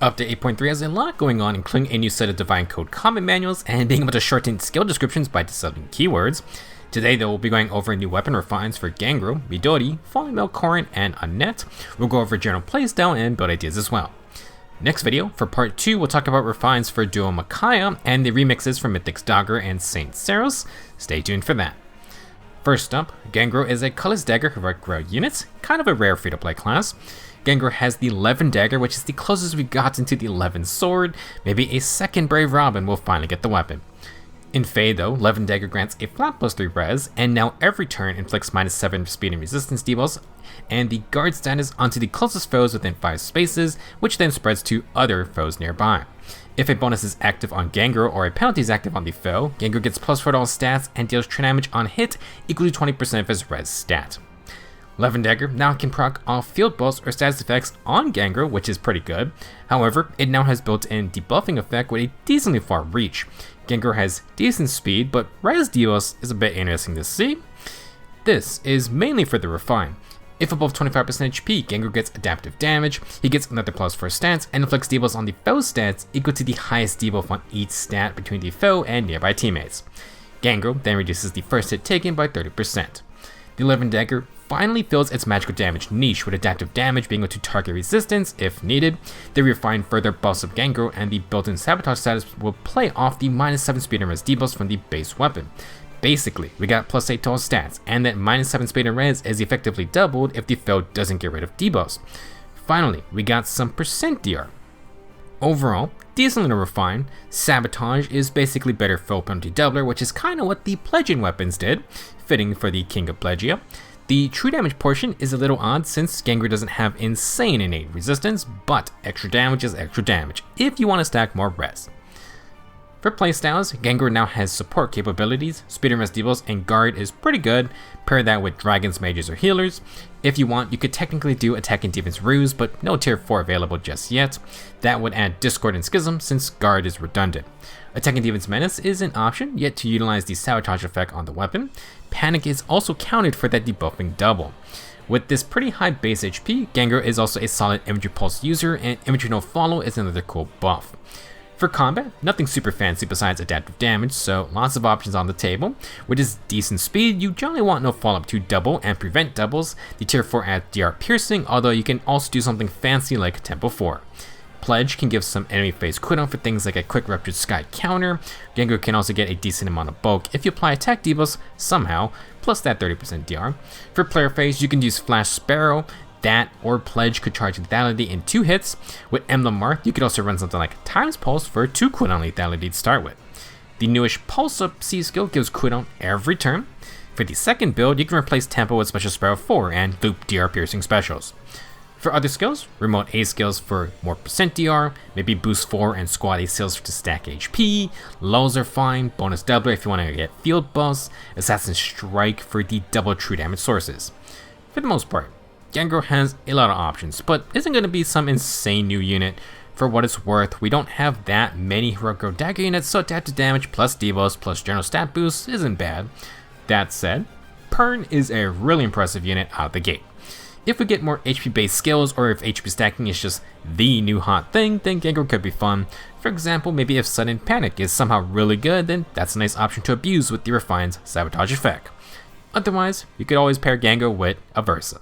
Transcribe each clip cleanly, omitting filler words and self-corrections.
Update 8.3 has a lot going on, including a new set of Divine Code combat manuals and being able to shorten skill descriptions by deciding keywords. Today, though, we'll be going over new weapon refines for Gangrel, Midori, Falling Male Corrin, and Annette. We'll go over general playstyle and build ideas as well. Next video, for part 2, we'll talk about refines for Duo Micaiah and the remixes for Mythic's Dagger and Saint Seros. Stay tuned for that. First up, Gangrel is a colorless dagger heroic growth unit, kind of a rare free-to-play class. Gangrel has the Levin Dagger, which is the closest we've gotten to the Levin Sword. Maybe a second Brave Robin will finally get the weapon. In Fey though, Levin Dagger grants a flat +3 res, and now every turn inflicts -7 speed and resistance debuffs, and the guard status onto the closest foes within 5 spaces, which then spreads to other foes nearby. If a bonus is active on Gangrel or a penalty is active on the foe, Gangrel gets +4 to all stats and deals true damage on hit equal to 20% of his res stat. Levin Dagger now can proc off field balls or status effects on Gangrel, which is pretty good. However, it now has built-in debuffing effect with a decently far reach. Gangrel has decent speed, but res debuffs is a bit interesting to see. This is mainly for the refine. If above 25% HP, Gangrel gets adaptive damage, he gets another +4 stats, and inflicts debuffs on the foe's stats equal to the highest debuff on each stat between the foe and nearby teammates. Gangrel then reduces the first hit taken by 30%. The Levin Dagger finally fills its magical damage niche, with adaptive damage being able to target resistance if needed. The refined further buffs of Gangrel and the built-in sabotage status will play off the -7 speed and res debuffs from the base weapon. Basically, we got +8 to all stats, and that -7 speed and res is effectively doubled if the foe doesn't get rid of debuffs. Finally, we got some percent DR. Overall, decently refined. Sabotage is basically better foe penalty doubler, which is kind of what the pledging weapons did, fitting for the King of Plegia. The true damage portion is a little odd since Gangrel doesn't have insane innate resistance, but extra damage is extra damage if you want to stack more res. For playstyles, Gangrel now has support capabilities, speed and res debuffs, and guard is pretty good. Pair that with dragons, mages, or healers. If you want, you could technically do attack and defense ruse, but no tier 4 available just yet. That would add discord and schism since guard is redundant. Attack and defense menace is an option, yet to utilize the sabotage effect on the weapon. Panic is also counted for that debuffing double. With this pretty high base HP, Gangrel is also a solid imagery pulse user, and imagery no follow is another cool buff. For combat, nothing super fancy besides adaptive damage, so lots of options on the table. With his decent speed, you generally want no follow-up to double and prevent doubles. The tier 4 adds DR piercing, although you can also do something fancy like Tempo 4. Pledge can give some enemy phase cooldown for things like a quick Ruptured Sky counter. Gangrel can also get a decent amount of bulk if you apply attack debuffs somehow, plus that 30% DR. For player phase, you can use Flash Sparrow. That or Pledge could charge lethality in 2 hits. With Emblem Mark, you could also run something like Times Pulse for 2 cooldown lethality to start with. The newish Pulse Up C skill gives cooldown every turn. For the second build, you can replace Tempo with Special Sparrow 4 and loop DR piercing specials. For other skills, Remote A skills for more percent DR, maybe Boost 4 and Squad A skills to stack HP, lulls are fine, bonus doubler if you want to get field buffs, Assassin Strike for the double true damage sources. For the most part, Gangrel has a lot of options, but isn't going to be some insane new unit. For what it's worth, we don't have that many heroic growth dagger units, so adaptive damage plus debuffs plus general stat boost isn't bad. That said, Pern is a really impressive unit out of the gate. If we get more HP based skills, or if HP stacking is just the new hot thing, then Gangrel could be fun. For example, maybe if Sudden Panic is somehow really good, then that's a nice option to abuse with the refined sabotage effect. Otherwise, you could always pair Gangrel with a Versa.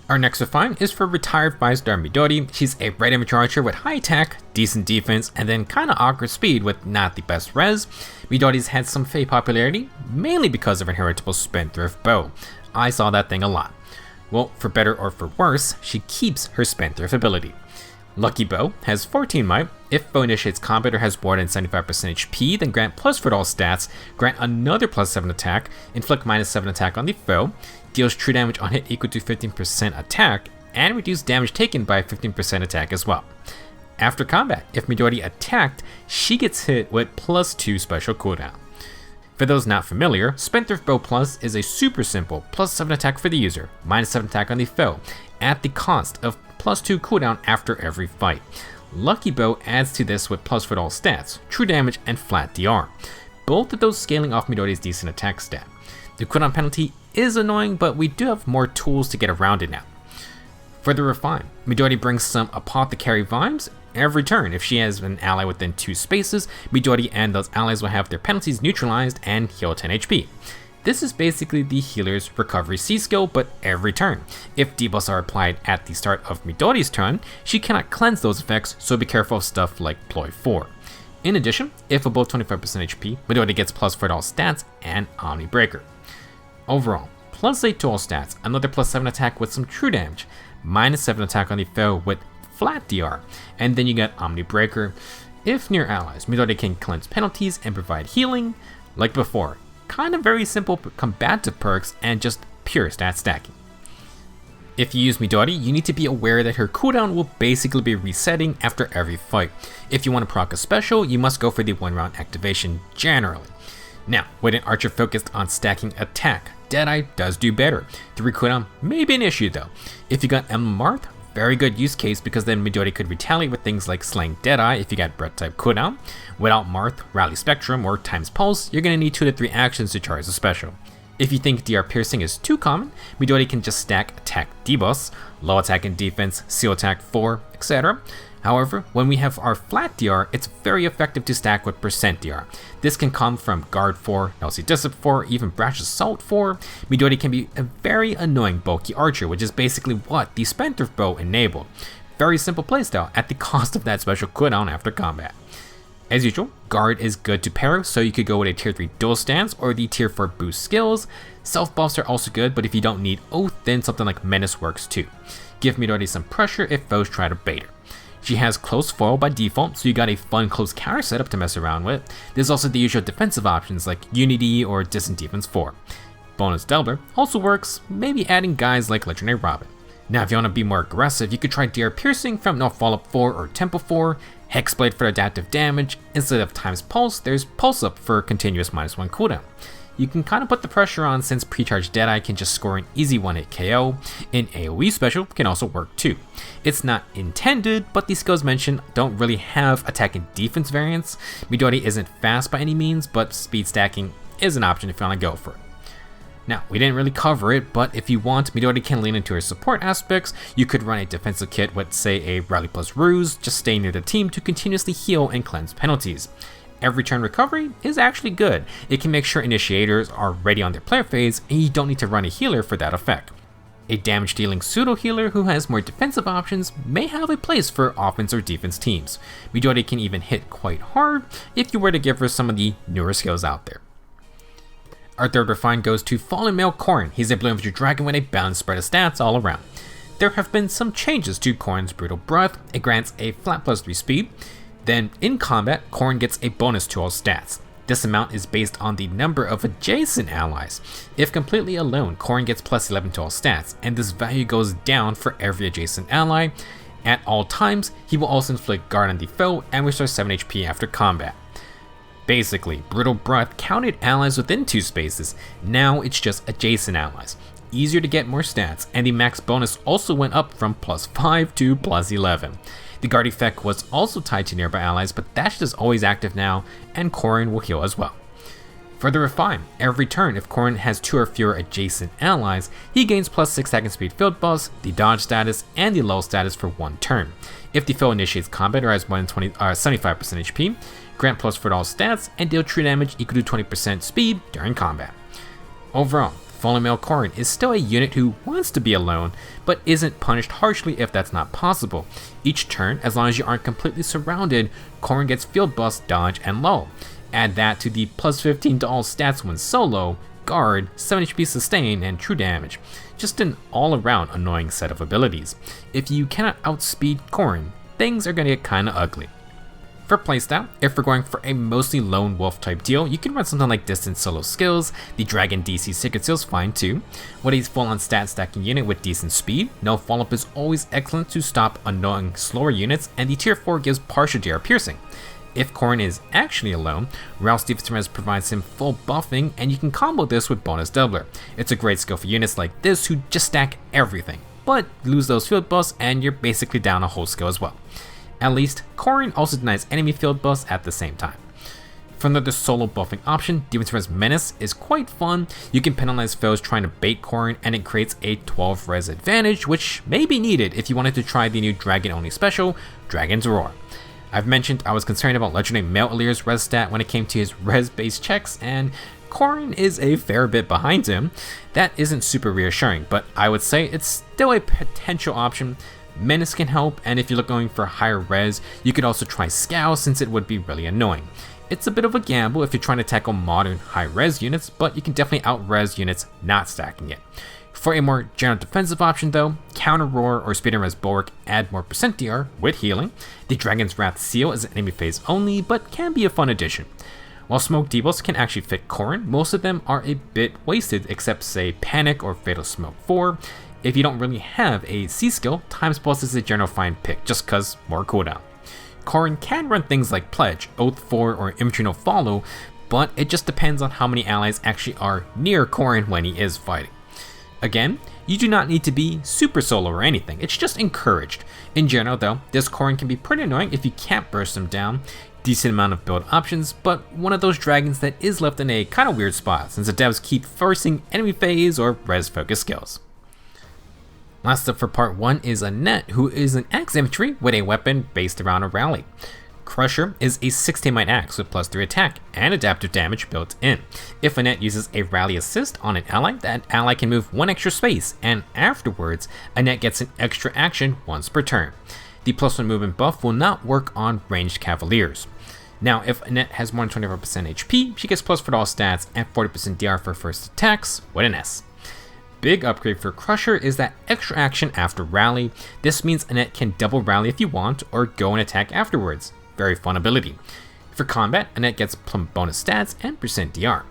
Our next refine is for retired 5-star Midori. She's a red image archer with high attack, decent defense, and then kinda awkward speed with not the best res. Midori's had some Fey popularity, mainly because of her heritable Spendthrift bow. I saw that thing a lot. Well, for better or for worse, she keeps her Spendthrift ability. Lucky Bow has 14 might. If foe initiates combat or has more than 75% HP, then grant +4 to all stats, grant another +7 attack, inflict -7 attack on the foe, deals true damage on hit equal to 15% attack, and reduce damage taken by 15% attack as well. After combat, if Midori attacked, she gets hit with +2 special cooldown. For those not familiar, Spendthrift Bow Plus is a super simple +7 attack for the user, -7 attack on the foe, at the cost of +2 cooldown after every fight. Lucky Bow adds to this with +4 to all stats, true damage, and flat DR. Both of those scaling off Midori's decent attack stat. The cooldown penalty is annoying, but we do have more tools to get around it now. Further refined, Midori brings some apothecary vibes every turn. If she has an ally within 2 spaces, Midori and those allies will have their penalties neutralized and heal 10 HP. This is basically the healer's recovery C skill, but every turn. If debuffs are applied at the start of Midori's turn, she cannot cleanse those effects, so be careful of stuff like Ploy 4. In addition, if above 25% HP, Midori gets +4 to all stats and Omni Breaker. Overall, +8 to all stats, another +7 attack with some true damage, -7 attack on the foe with flat DR, and then you get Omni Breaker. If near allies, Midori can cleanse penalties and provide healing. Like before, kind of very simple combative perks and just pure stat stacking. If you use Midori, you need to be aware that her cooldown will basically be resetting after every fight. If you want to proc a special, you must go for the 1-round activation generally. Now, with an archer focused on stacking attack, Deadeye does do better. 3 cooldown may be an issue though. If you got Emblem Marth, very good use case because then Midori could retaliate with things like slaying Deadeye if you got breath type cooldown. Without Marth, Rally Spectrum, or Times Pulse, you're going to need 2 to 3 actions to charge a special. If you think DR piercing is too common, Midori can just stack attack debuffs, low attack and defense, seal attack 4, etc. However, when we have our flat DR, it's very effective to stack with % DR. This can come from Guard 4, LC Discip 4, even Brash Assault 4. Midori can be a very annoying bulky archer, which is basically what the Spendthrift bow enabled. Very simple playstyle at the cost of that special cooldown after combat. As usual, Guard is good to pair, so you could go with a tier 3 dual stance or the tier 4 boost skills. Self buffs are also good, but if you don't need Oath, then something like Menace works too. Give Midori some pressure if foes try to bait her. She has close foil by default, so you got a fun close counter setup to mess around with. There's also the usual defensive options like Unity or Distant Defense 4. Bonus Doubler also works, maybe adding guys like Legendary Robin. Now if you want to be more aggressive, you could try DR Piercing from No Follow-Up 4 or Tempo 4, Hexblade for adaptive damage. Instead of Times Pulse, there's Pulse Up for continuous -1 cooldown. You can kind of put the pressure on since Precharge Deadeye can just score an easy 1-hit KO. An AoE special can also work too. It's not intended, but the skills mentioned don't really have attack and defense variants. Midori isn't fast by any means, but speed stacking is an option if you want to go for it. Now, we didn't really cover it, but if you want, Midori can lean into her support aspects. You could run a defensive kit with, say, a Rally plus Ruse, just stay near the team to continuously heal and cleanse penalties. Every turn recovery is actually good. It can make sure initiators are ready on their player phase, and you don't need to run a healer for that effect. A damage dealing pseudo healer who has more defensive options may have a place for offense or defense teams. Midori can even hit quite hard if you were to give her some of the newer skills out there. Our third refine goes to Fallen Male Corrin. He's a blue infantry dragon with a balanced spread of stats all around. There have been some changes to Corrin's Brutal Breath. It grants a flat +3 speed. Then in combat, Corrin gets a bonus to all stats. This amount is based on the number of adjacent allies. If completely alone, Corrin gets +11 to all stats, and this value goes down for every adjacent ally. At all times, he will also inflict guard on the foe and restore 7 HP after combat. Basically, Brutal Breath counted allies within 2 spaces, now it's just adjacent allies. Easier to get more stats, and the max bonus also went up from +5 to +11. The guard effect was also tied to nearby allies, but that is always active now, and Corrin will heal as well. Further refine, every turn if Corrin has 2 or fewer adjacent allies, he gains +6 second speed field buffs, the dodge status, and the lull status for 1 turn. If the foe initiates combat or has more than 75% HP, grant +4 to all stats, and deal true damage equal to 20% speed during combat. Overall, Fallen Male Corrin is still a unit who wants to be alone, but isn't punished harshly if that's not possible. Each turn, as long as you aren't completely surrounded, Corrin gets field buffs, dodge, and lull. Add that to the +15 to all stats when solo, guard, 7 HP sustain, and true damage. Just an all-around annoying set of abilities. If you cannot outspeed Corrin, things are gonna get kinda ugly. For playstyle, if we're going for a mostly lone wolf type deal, you can run something like Distant Solo Skills. The Dragon DC Secret Seal's fine too. With a full-on stat stacking unit with decent speed, no follow-up is always excellent to stop annoying slower units, and the tier 4 gives partial DR piercing. If Corrin is actually alone, Rouse Defense Res provides him full buffing, and you can combo this with Bonus Doubler. It's a great skill for units like this who just stack everything, but lose those field buffs and you're basically down a whole skill as well. At least, Corrin also denies enemy field buffs at the same time. For another solo buffing option, Defense Res Menace is quite fun. You can penalize foes trying to bait Corrin, and it creates a 12 res advantage, which may be needed if you wanted to try the new dragon only special, Dragon's Roar. I've mentioned I was concerned about Legendary Male Allier's res stat when it came to his res based checks, and Corrin is a fair bit behind him. That isn't super reassuring, but I would say it's still a potential option. Menace can help, and if you're going for higher res, you could also try Scowl since it would be really annoying. It's a bit of a gamble if you're trying to tackle modern high res units, but you can definitely out res units not stacking it. For a more general defensive option though, Counter Roar or Speed and Res Bulwark add more percent DR with healing. The Dragon's Wrath Seal is an enemy phase only, but can be a fun addition. While Smoke debuffs can actually fit Corrin, most of them are a bit wasted except say Panic or Fatal Smoke 4. If you don't really have a C skill, Times Pulse is a general fine pick just cause more cooldown. Corrin can run things like Pledge, Oath 4, or Infantry No Follow, but it just depends on how many allies actually are near Corrin when he is fighting. Again, you do not need to be super solo or anything, it's just encouraged. In general though, this Corrin can be pretty annoying if you can't burst him down. Decent amount of build options, but one of those dragons that is left in a kinda weird spot since the devs keep forcing enemy phase or res focus skills. Last up for part 1 is Annette, who is an axe infantry with a weapon based around a rally. Crusher is a 16 might axe with +3 attack and adaptive damage built in. If Annette uses a rally assist on an ally, that ally can move 1 extra space, and afterwards, Annette gets an extra action once per turn. The +1 movement buff will not work on ranged cavaliers. Now, if Annette has more than 24% HP, she gets +4 to all stats and 40% DR for first attacks with an S. Big upgrade for Crusher is that extra action after rally. This means Annette can double rally if you want, or go and attack afterwards. Very fun ability. For combat, Annette gets bonus stats and % DR.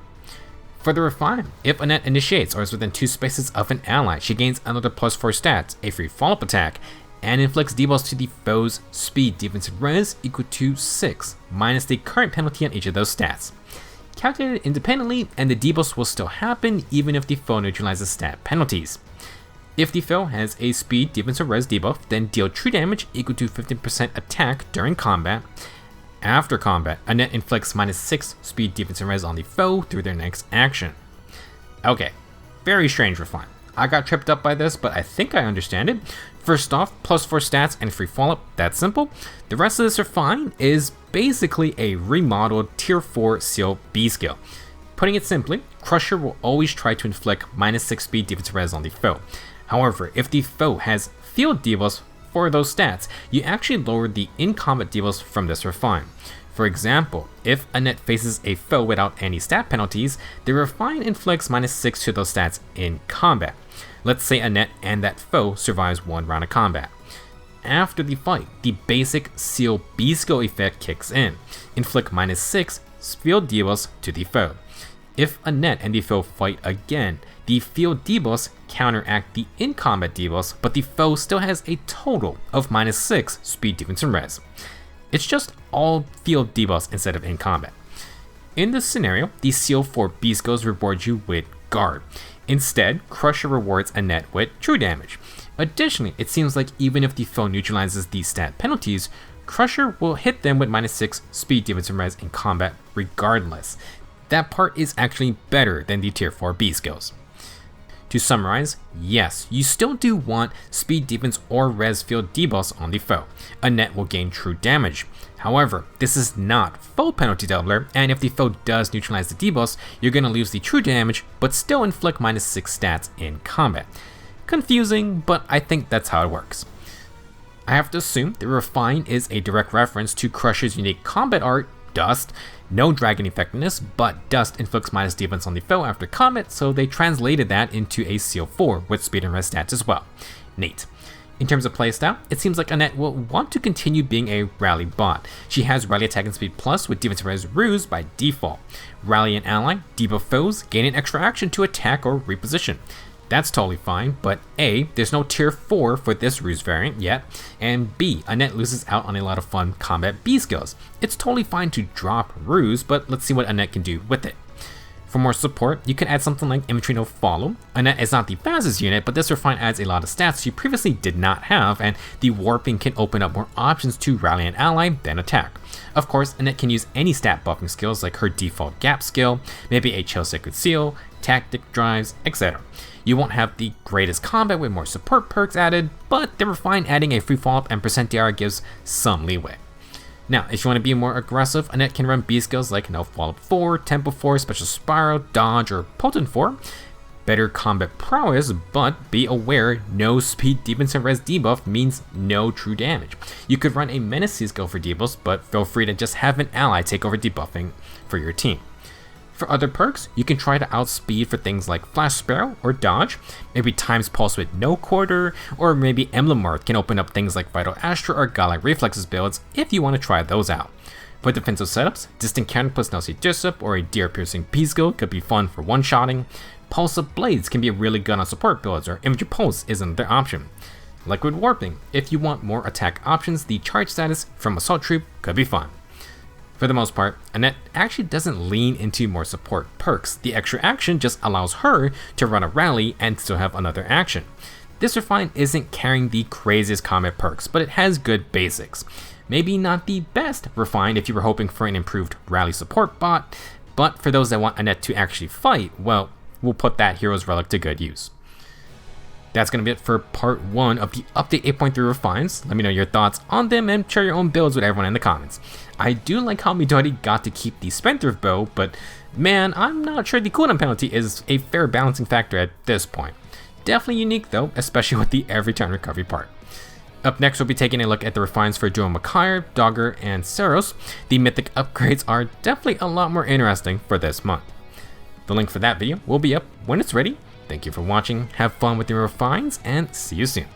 For the refine, if Annette initiates or is within 2 spaces of an ally, she gains another +4 stats, a free follow-up attack, and inflicts debuffs to the foe's speed, defense, and res equal to 6, minus the current penalty on each of those stats. Calculated independently, and the debuffs will still happen even if the foe neutralizes stat penalties. If the foe has a speed, defense, or res debuff, then deal true damage equal to 15% attack during combat. After combat, Annette inflicts -6 speed, defense, and res on the foe through their next action. Okay, very strange refine. I got tripped up by this, but I think I understand it. First off, +4 stats and free follow-up, that's simple. The rest of this refine is basically a remodeled tier 4 seal B skill. Putting it simply, Crusher will always try to inflict -6 speed, defense, res on the foe. However, if the foe has field debuffs for those stats, you actually lower the in-combat debuffs from this refine. For example, if Annette faces a foe without any stat penalties, the refine inflicts -6 to those stats in combat. Let's say Annette and that foe survives 1 round of combat. After the fight, the basic Seal B skill effect kicks in. Inflict -6 field debuffs to the foe. If Annette and the foe fight again, the field debuffs counteract the in-combat debuffs, but the foe still has a total of -6 speed, defense, and res. It's just all field debuffs instead of in combat. In this scenario, the Seal 4 B skills reward you with Guard. Instead, Crusher rewards Annette with true damage. Additionally, it seems like even if the foe neutralizes these stat penalties, Crusher will hit them with -6 speed, defense, and res in combat regardless. That part is actually better than the tier 4 B skills. To summarize, yes, you still do want speed, defense, or res field debuffs on the foe. Annette will gain true damage. However, this is not full penalty doubler, and if the foe does neutralize the debuffs, you're going to lose the true damage, but still inflict -6 stats in combat. Confusing, but I think that's how it works. I have to assume the refine is a direct reference to Crusher's unique combat art, Dust. No dragon effectiveness, but Dust inflicts minus defense on the foe after combat, so they translated that into a Seal 4 with speed and res stats as well. Neat. In terms of playstyle, it seems like Annette will want to continue being a rally bot. She has rally attack and speed plus with defense and res ruse by default. Rally an ally, debuff foes, gain an extra action to attack or reposition. That's totally fine, but A, there's no tier 4 for this ruse variant yet, and B, Annette loses out on a lot of fun combat B skills. It's totally fine to drop ruse, but let's see what Annette can do with it. For more support, you can add something like Infantry No Follow. Annette is not the fastest unit, but this refine adds a lot of stats you previously did not have, and the warping can open up more options to rally an ally than attack. Of course, Annette can use any stat buffing skills like her default gap skill, maybe a chill sacred seal, tactic drives, etc. You won't have the greatest combat with more support perks added, but the refine adding a free follow-up and percent DR gives some leeway. Now, if you want to be more aggressive, Annette can run B skills like No Follow-up 4, Tempo 4, Special Spiral, Dodge, or Potent 4. Better combat prowess, but be aware, no speed defense and res debuff means no true damage. You could run a Menace C skill for debuffs, but feel free to just have an ally take over debuffing for your team. For other perks, you can try to outspeed for things like Flash Sparrow or Dodge, maybe Times Pulse with no quarter, or maybe Emblem Mark can open up things like Vital Astra or Godlike Reflexes builds if you want to try those out. For defensive setups, Distant Cannon plus Nelsie Disrupt or a Deer Piercing P skill could be fun for one-shotting. Pulse of Blades can be really good on support builds, or Infantry Pulse is another option. Liquid Warping, if you want more attack options, the charge status from Assault Troop could be fun. For the most part, Annette actually doesn't lean into more support perks. The extra action just allows her to run a rally and still have another action. This refine isn't carrying the craziest combat perks, but it has good basics. Maybe not the best refine if you were hoping for an improved rally support bot, but for those that want Annette to actually fight, well, we'll put that Hero's Relic to good use. That's going to be it for part 1 of the Update 8.3 refines. Let me know your thoughts on them and share your own builds with everyone in the comments. I do like how Midori got to keep the Spendthrift bow, but man, I'm not sure the cooldown penalty is a fair balancing factor at this point. Definitely unique though, especially with the every turn recovery part. Up next, we'll be taking a look at the refines for Duo Macaire, Dagger, and Saros. The mythic upgrades are definitely a lot more interesting for this month. The link for that video will be up when it's ready. Thank you for watching, have fun with your refines, and see you soon.